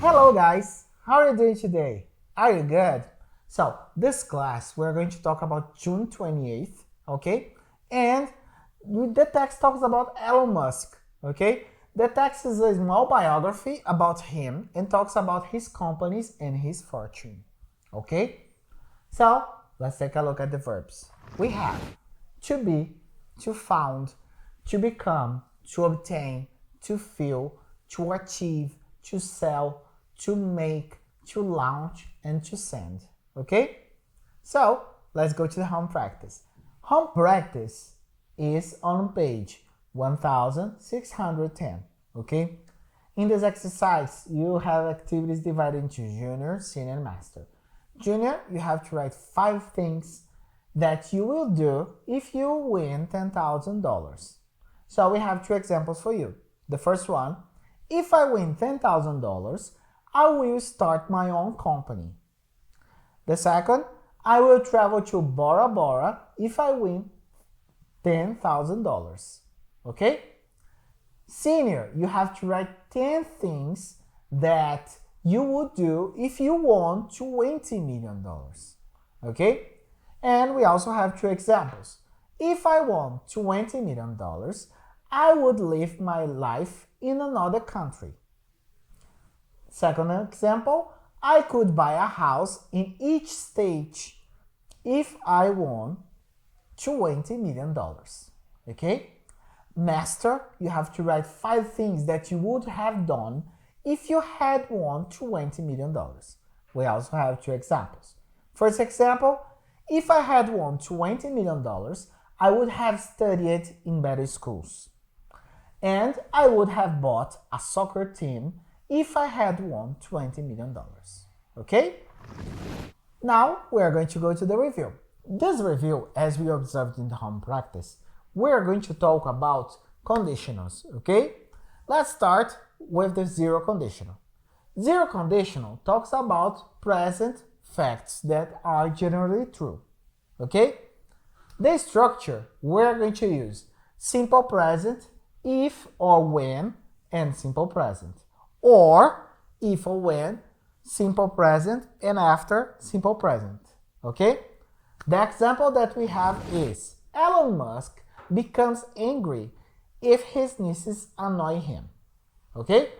Hello guys, how are you doing today? Are you good? So this class we're going to talk about June 28th, okay? And the text talks about Elon Musk, okay? The text is a small biography about him and talks about his companies and his fortune, okay? So let's take a look at the verbs. We have to be, to found, to become, to obtain, to feel, to achieve, to sell, to make, to launch, and to send. Okay? So let's go to the home practice. Home practice is on page 1610. Okay? In this exercise, you have activities divided into junior, senior, and master. Junior, you have to write 5 things that you will do if you win $10,000. So we have 2 examples for you. The first one, if I win $10,000, I will start my own company. The second, I will travel to Bora Bora if I win $10,000. Okay? Senior, you have to write 10 things that you would do if you won $20 million. Okay? And we also have 2 examples. If I won $20 million, I would live my life in another country. Second example, I could buy a house in each state if I won $20 million. Okay? Master, you have to write 5 things that you would have done if you had won $20 million. We also have 2 examples. First example, if I had won $20 million, I would have studied in better schools. And I would have bought a soccer team if I had won $20 million. Okay? Now we are going to go to the review. This review, as we observed in the home practice, we are going to talk about conditionals. Okay? Let's start with the zero conditional. Zero conditional talks about present facts that are generally true. Okay? The structure, we're going to use simple present, if or when, and simple present. Or if or when, simple present, and after simple present. Okay? The example that we have is Elon Musk becomes angry if his nieces annoy him. Okay?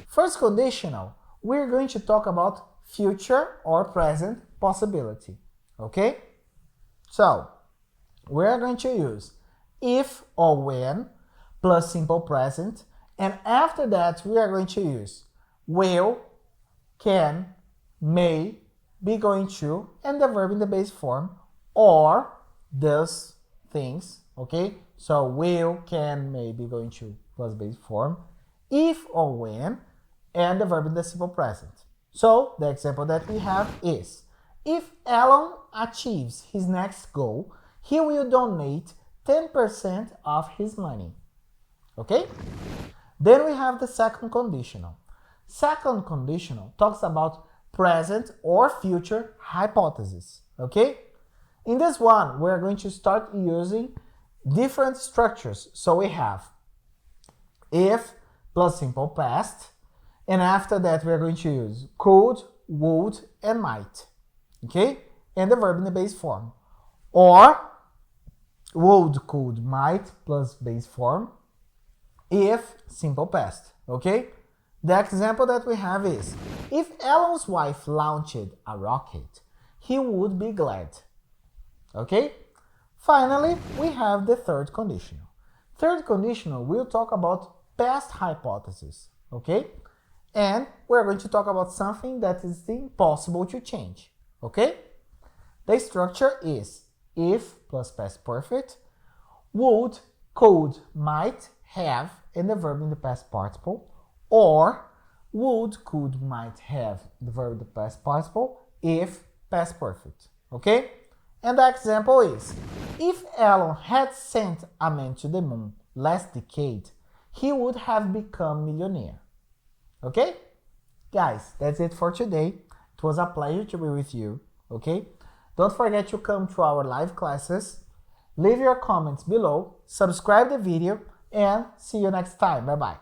First conditional, we're going to talk about future or present possibility. Okay? So, we're going to use if or when plus simple present, and after that we are going to use will, can, may, be going to, and the verb in the base form, or does things. Okay? So will, can, may, be going to plus base form, if or when, and the verb in the simple present. So the example that we have is, if Elon achieves his next goal, he will donate 10% of his money. Okay? Then we have the second conditional. Second conditional talks about present or future hypotheses. Okay? In this one, we're going to start using different structures. So we have if plus simple past, and after that we're going to use could, would, and might. Okay? And the verb in the base form. Or would, could, might plus base form if simple past. Okay? The example that we have is, if Elon's wife launched a rocket, he would be glad. Okay? Finally, we have the third conditional. Third conditional will talk about past hypotheses. Okay? And we're going to talk about something that is impossible to change. Okay? The structure is if plus past perfect, would, could, might, have, and the verb in the past participle, or would, could, might, have, the verb in the past participle, if past perfect. Okay? And the example is, if Elon had sent a man to the moon last decade, he would have become millionaire. Okay? Guys, that's it for today. It was a pleasure to be with you. Okay? Don't forget to come to our live classes. Leave your comments below, subscribe the video, and see you next time. Bye bye.